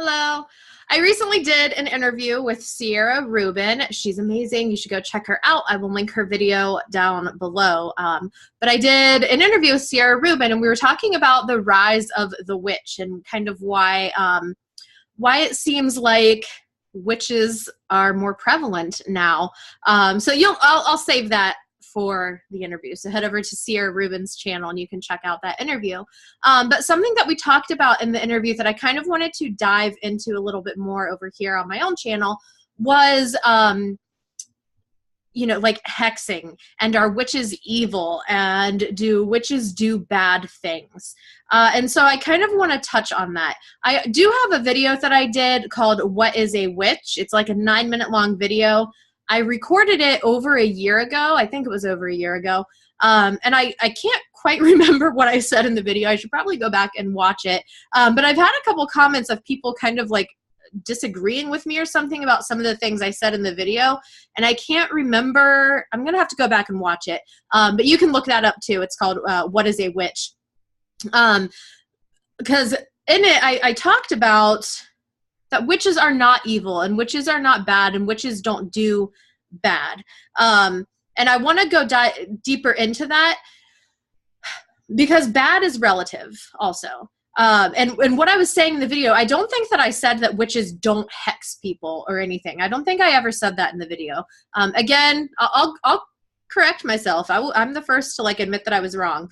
Hello. I recently did an interview with Sierra Rubin. She's amazing. You should go check her out. I will link her video down below. But I did an interview with Sierra Rubin, and we were talking about the rise of the witch and kind of why it seems like witches are more prevalent now. So I'll save that for the interview. So head over to Sierra Rubin's channel and you can check out that interview. But something that we talked about in the interview that I kind of wanted to dive into a little bit more over here on my own channel was, like hexing, and are witches evil, and do witches do bad things? And so I kind of want to touch on that. I do have a video that I did called What is a Witch? It's like a 9-minute long video. I recorded it over a year ago. I think it was over a year ago. And I can't quite remember what I said in the video. I should probably go back and watch it. But I've had a couple comments of people kind of like disagreeing with me or something about some of the things I said in the video. And I can't remember. I'm going to have to go back and watch it. But you can look that up too. It's called What is a Witch? Because in it, I talked about that witches are not evil, and witches are not bad, and witches don't do bad. And I want to go deeper into that, because bad is relative also. And what I was saying in the video, I don't think that I said that witches don't hex people or anything. I don't think I ever said that in the video. Again, I'll correct myself. I'm the first to admit that I was wrong.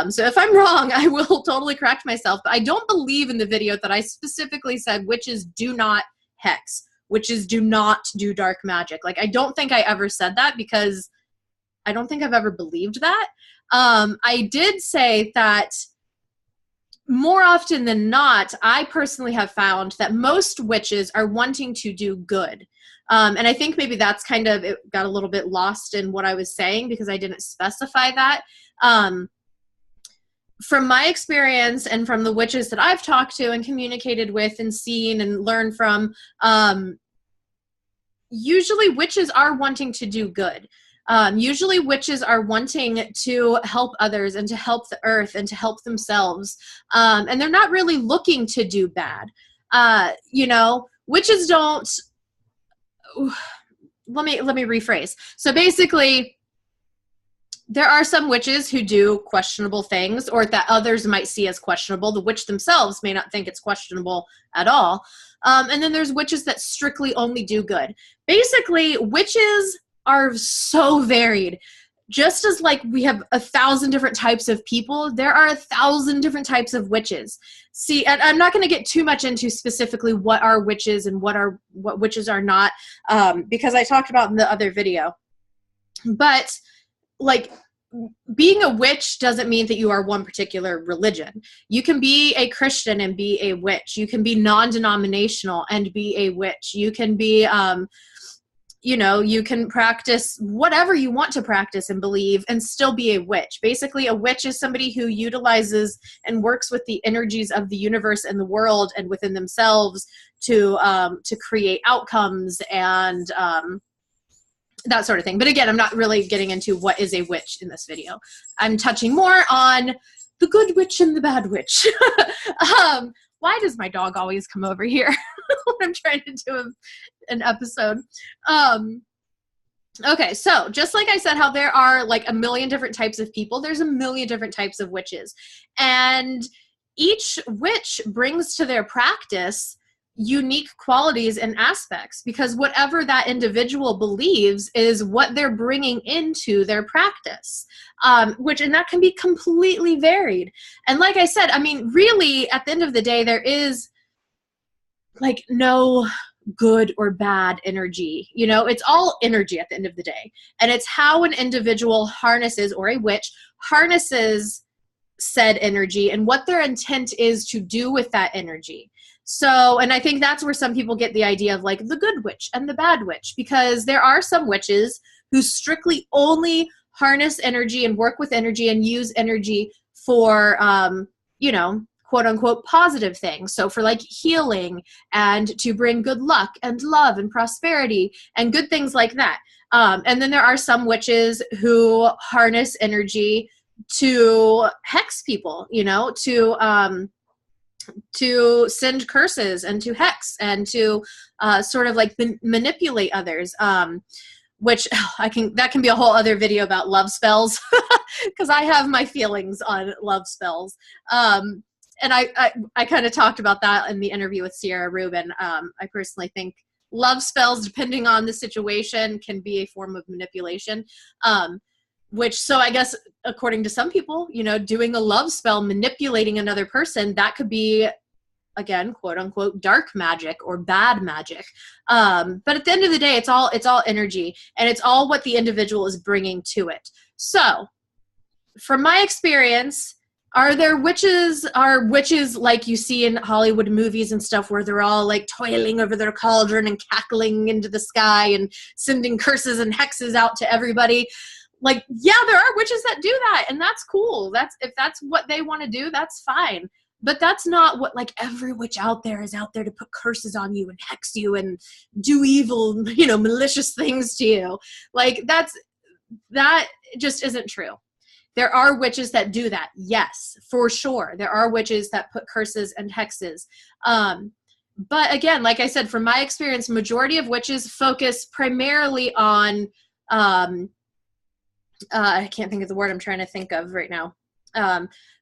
So if I'm wrong, I will totally correct myself. But I don't believe in the video that I specifically said witches do not hex. Witches do not do dark magic. I don't think I ever said that, because I don't think I've ever believed that. I did say that more often than not, I personally have found that most witches are wanting to do good. And I think maybe that's it got a little bit lost in what I was saying, because I didn't specify that. From my experience and from the witches that I've talked to and communicated with and seen and learned from, usually witches are wanting to do good. Usually witches are wanting to help others and to help the earth and to help themselves. And they're not really looking to do bad. Witches don't, let me rephrase. So basically, there are some witches who do questionable things, or that others might see as questionable. The witch themselves may not think it's questionable at all. And then there's witches that strictly only do good. Basically, witches are so varied. Just as we have 1,000 different types of people, there are 1,000 different types of witches. See, and I'm not going to get too much into specifically what are witches and what witches are not, because I talked about in the other video. But being a witch doesn't mean that you are one particular religion. You can be a Christian and be a witch. You can be non-denominational and be a witch. You can be you can practice whatever you want to practice and believe and still be a witch. Basically, a witch is somebody who utilizes and works with the energies of the universe and the world and within themselves to create outcomes and that sort of thing. But again, I'm not really getting into what is a witch in this video. I'm touching more on the good witch and the bad witch. Why does my dog always come over here when I'm trying to do an episode? Okay, so just like I said, how there are a million different types of people, there's a million different types of witches. And each witch brings to their practice unique qualities and aspects, because whatever that individual believes is what they're bringing into their practice, and that can be completely varied. And like I said, I mean, really, at the end of the day, there is no good or bad energy. It's all energy at the end of the day. And it's how an individual harnesses, or a witch harnesses, said energy and what their intent is to do with that energy. So, and I think that's where some people get the idea of the good witch and the bad witch, because there are some witches who strictly only harness energy and work with energy and use energy for, quote unquote, positive things. So for healing and to bring good luck and love and prosperity and good things like that. And then there are some witches who harness energy to hex people, to to send curses and to hex and to sort of like manipulate others. Which that can be a whole other video about love spells, because I have my feelings on love spells. And I kind of talked about that in the interview with Sierra Rubin. I personally think love spells, depending on the situation, can be a form of manipulation. So I guess according to some people, you know, doing a love spell, manipulating another person, that could be, again, quote unquote, dark magic or bad magic. But at the end of the day, it's all energy, and it's all what the individual is bringing to it. So from my experience, are witches like you see in Hollywood movies and stuff, where they're all like toiling over their cauldron and cackling into the sky and sending curses and hexes out to everybody? Like, yeah, there are witches that do that, and that's cool. If that's what they want to do, that's fine. But that's not what, like, every witch out there is out there to put curses on you and hex you and do evil, you know, malicious things to you. Like, that just isn't true. There are witches that do that. Yes, for sure. There are witches that put curses and hexes. But again, like I said, from my experience, majority of witches focus primarily on, I can't think of the word I'm trying to think of right now.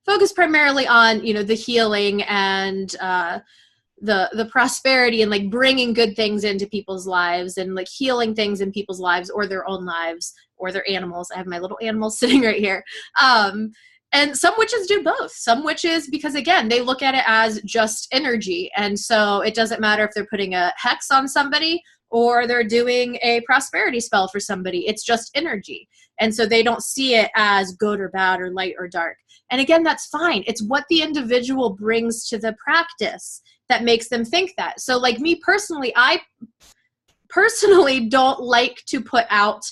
Focus primarily on, you know, the healing and the prosperity and like bringing good things into people's lives and like healing things in people's lives or their own lives or their animals. I have my little animals sitting right here. And some witches do both. Some witches, because again, they look at it as just energy. And so it doesn't matter if they're putting a hex on somebody or they're doing a prosperity spell for somebody. It's just energy. And so they don't see it as good or bad or light or dark. And again, that's fine. It's what the individual brings to the practice that makes them think that. So like me personally, I personally don't like to put out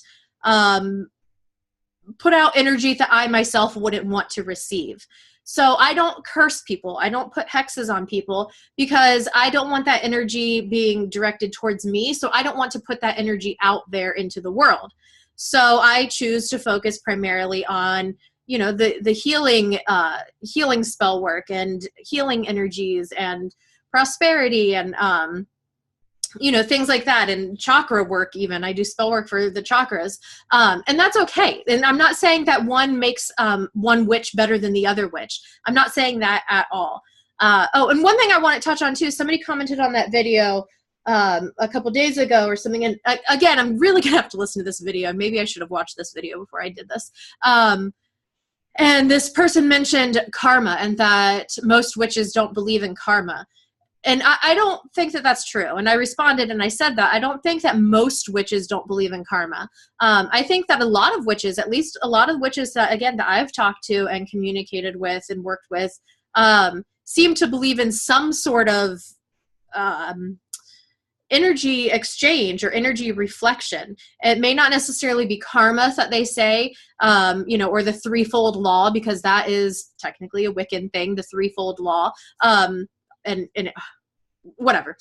energy that I myself wouldn't want to receive. So I don't curse people. I don't put hexes on people because I don't want that energy being directed towards me. So I don't want to put that energy out there into the world. So I choose to focus primarily on, you know, the healing spell work and healing energies and prosperity and, you know, things like that, and chakra work even. I do spell work for the chakras. And that's okay. And I'm not saying that one makes one witch better than the other witch. I'm not saying that at all. Oh, and one thing I want to touch on too, somebody commented on that video a couple days ago or something. And again, I'm really going to have to listen to this video. Maybe I should have watched this video before I did this. And this person mentioned karma and that most witches don't believe in karma. And I don't think that that's true. And I responded and I said that I don't think that most witches don't believe in karma. I think that a lot of witches, at least a lot of witches that, again, that I've talked to and communicated with and worked with, seem to believe in some sort of energy exchange or energy reflection. It may not necessarily be karma that they say, you know, or the threefold law, because that is technically a Wiccan thing, the threefold law. And whatever,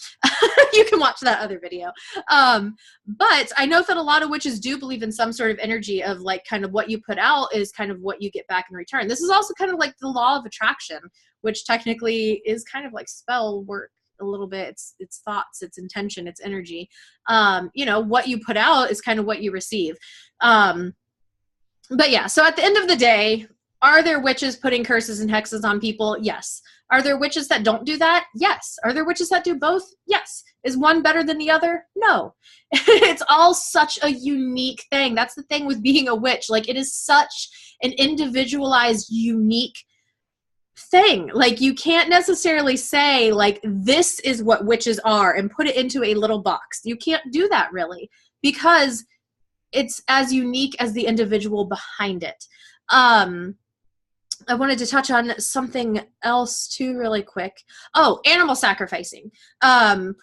you can watch that other video. But I know that a lot of witches do believe in some sort of energy of like kind of what you put out is kind of what you get back in return. This is also kind of like the law of attraction, which technically is kind of like spell work a little bit. It's thoughts, it's intention, it's energy. You know, what you put out is kind of what you receive. But yeah, so at the end of the day, are there witches putting curses and hexes on people? Yes. Are there witches that don't do that? Yes. Are there witches that do both? Yes. Is one better than the other? No. It's all such a unique thing. That's the thing with being a witch. Like, it is such an individualized, unique thing. Like, you can't necessarily say, like, this is what witches are and put it into a little box. You can't do that, really, because it's as unique as the individual behind it. I wanted to touch on something else too really quick. Oh, animal sacrificing. And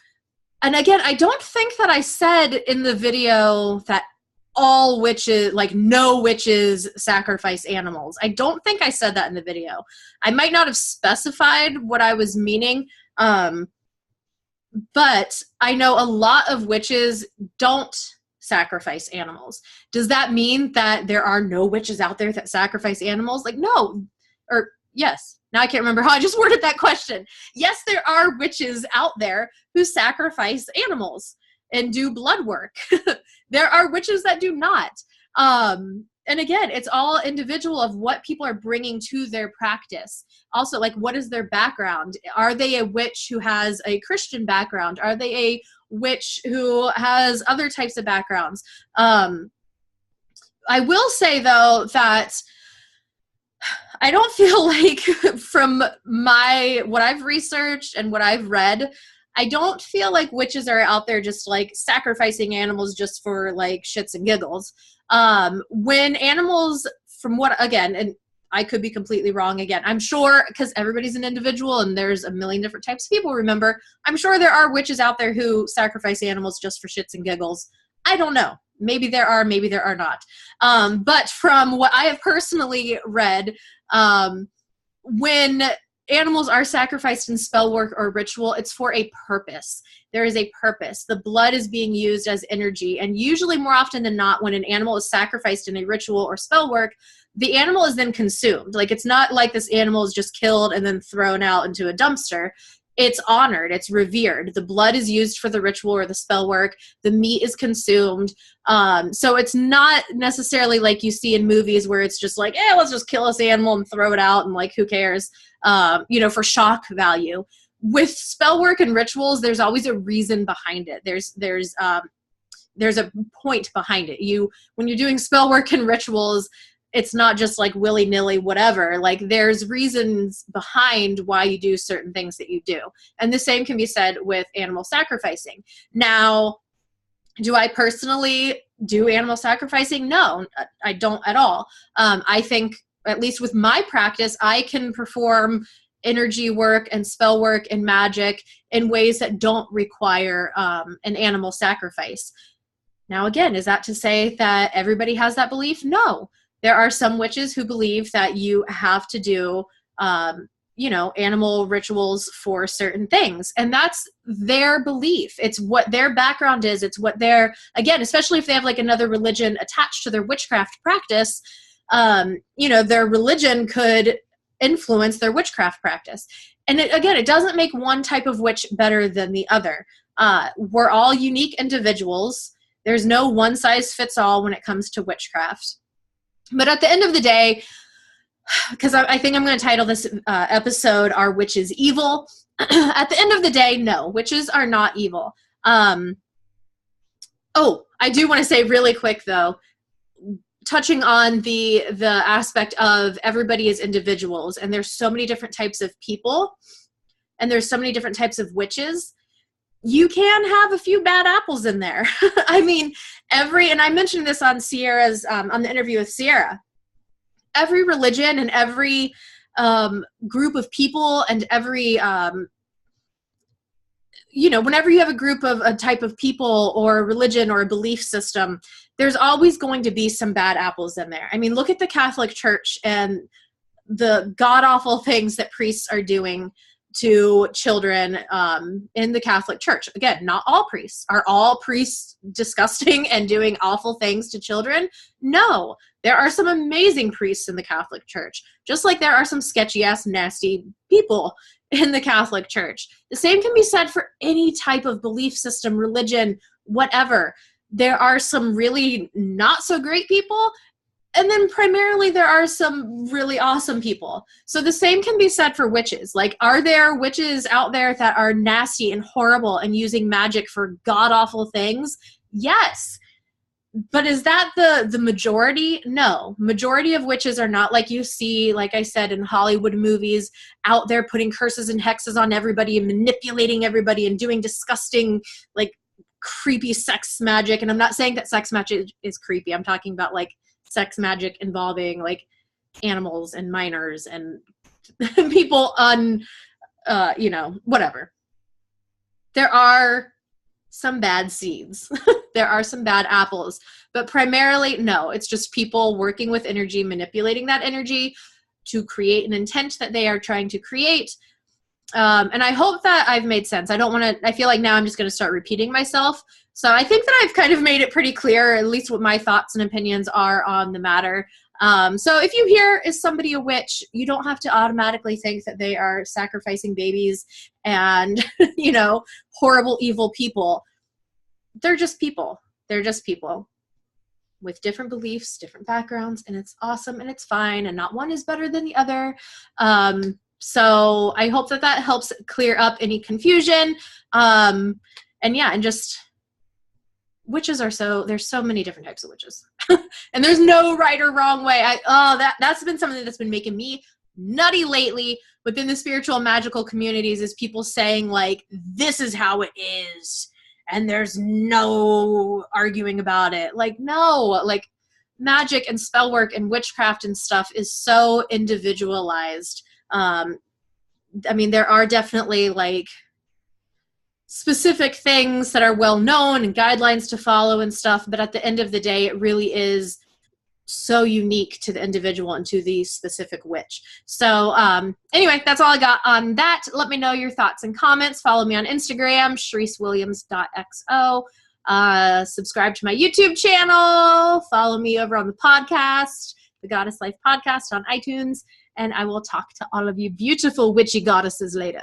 again, I don't think that I said in the video that all witches, like no witches sacrifice animals. I don't think I said that in the video. I might not have specified what I was meaning. But I know a lot of witches don't sacrifice animals. Does that mean that there are no witches out there that sacrifice animals? Like, no. Or yes, Now I can't remember how I just worded that question. Yes, there are witches out there who sacrifice animals and do blood work. There are witches that do not. And again, it's all individual of what people are bringing to their practice. Also, like, what is their background? Are they a witch who has a Christian background? Are they a witch who has other types of backgrounds? I will say, though, that I don't feel like from what I've researched and what I've read, I don't feel like witches are out there just like sacrificing animals just for like shits and giggles. When animals, from what, again, and I could be completely wrong again, I'm sure, because everybody's an individual and there's a million different types of people, remember, I'm sure there are witches out there who sacrifice animals just for shits and giggles. I don't know. Maybe there are not. But from what I have personally read, when animals are sacrificed in spell work or ritual, it's for a purpose. There is a purpose. The blood is being used as energy. And usually, more often than not, when an animal is sacrificed in a ritual or spell work, the animal is then consumed. Like, it's not like this animal is just killed and then thrown out into a dumpster. It's honored. It's revered. The blood is used for the ritual or the spell work. The meat is consumed. So it's not necessarily like you see in movies where it's just like, let's just kill this animal and throw it out and like, who cares, for shock value. With spell work and rituals, there's always a reason behind it. There's a point behind it. When you're doing spell work and rituals, it's not just like willy-nilly whatever. Like, there's reasons behind why you do certain things that you do. And the same can be said with animal sacrificing. Now, do I personally do animal sacrificing? No, I don't at all. I think, at least with my practice, I can perform energy work and spell work and magic in ways that don't require an animal sacrifice. Now, again, is that to say that everybody has that belief? No. There are some witches who believe that you have to do, animal rituals for certain things. And that's their belief. It's what their background is. It's what their, again, especially if they have like another religion attached to their witchcraft practice, their religion could influence their witchcraft practice. And it doesn't make one type of witch better than the other. We're all unique individuals. There's no one size fits all when it comes to witchcraft. But at the end of the day, because I think I'm going to title this episode, Are Witches Evil? At the end of the day, no, witches are not evil. I do want to say really quick, though, touching on the aspect of everybody as individuals, and there's so many different types of people, and there's so many different types of witches. You can have a few bad apples in there. I mean, and I mentioned this on Sierra's, on the interview with Sierra, every religion and every group of people and every, whenever you have a group of a type of people or a religion or a belief system, there's always going to be some bad apples in there. I mean, look at the Catholic Church and the god-awful things that priests are doing to children in the Catholic Church. Again, not all priests. Are all priests disgusting and doing awful things to children? No. There are some amazing priests in the Catholic Church, just like there are some sketchy-ass, nasty people in the Catholic Church. The same can be said for any type of belief system, religion, whatever. There are some really not so great people, and then primarily there are some really awesome people. So the same can be said for witches. Like, are there witches out there that are nasty and horrible and using magic for god-awful things? Yes. But is that the majority? No. Majority of witches are not like you see, like I said, in Hollywood movies, out there putting curses and hexes on everybody and manipulating everybody and doing disgusting, like, creepy sex magic. And I'm not saying that sex magic is creepy. I'm talking about, like, sex magic involving like animals and minors and people whatever. There are some bad seeds. There are some bad apples, but primarily, no, it's just people working with energy, manipulating that energy to create an intent that they are trying to create. And I hope that I've made sense. I feel like now I'm just going to start repeating myself. So I think that I've kind of made it pretty clear, at least what my thoughts and opinions are on the matter. So if you hear, is somebody a witch, you don't have to automatically think that they are sacrificing babies and, you know, horrible, evil people. They're just people. They're just people with different beliefs, different backgrounds, and it's awesome and it's fine, and not one is better than the other. So I hope that that helps clear up any confusion. And yeah, and just witches are there's so many different types of witches. And there's no right or wrong way. That's been something that's been making me nutty lately within the spiritual and magical communities, is people saying like, this is how it is, and there's no arguing about it. Like, no, like magic and spell work and witchcraft and stuff is so individualized. I mean, there are definitely like specific things that are well known and guidelines to follow and stuff, but at the end of the day, it really is so unique to the individual and to the specific witch. So anyway, that's all I got on that. Let me know your thoughts and comments. Follow me on Instagram, CheriseWilliams.xo. Subscribe to my YouTube channel. Follow me over on the podcast, the Goddess Life Podcast on iTunes. And I will talk to all of you beautiful witchy goddesses later.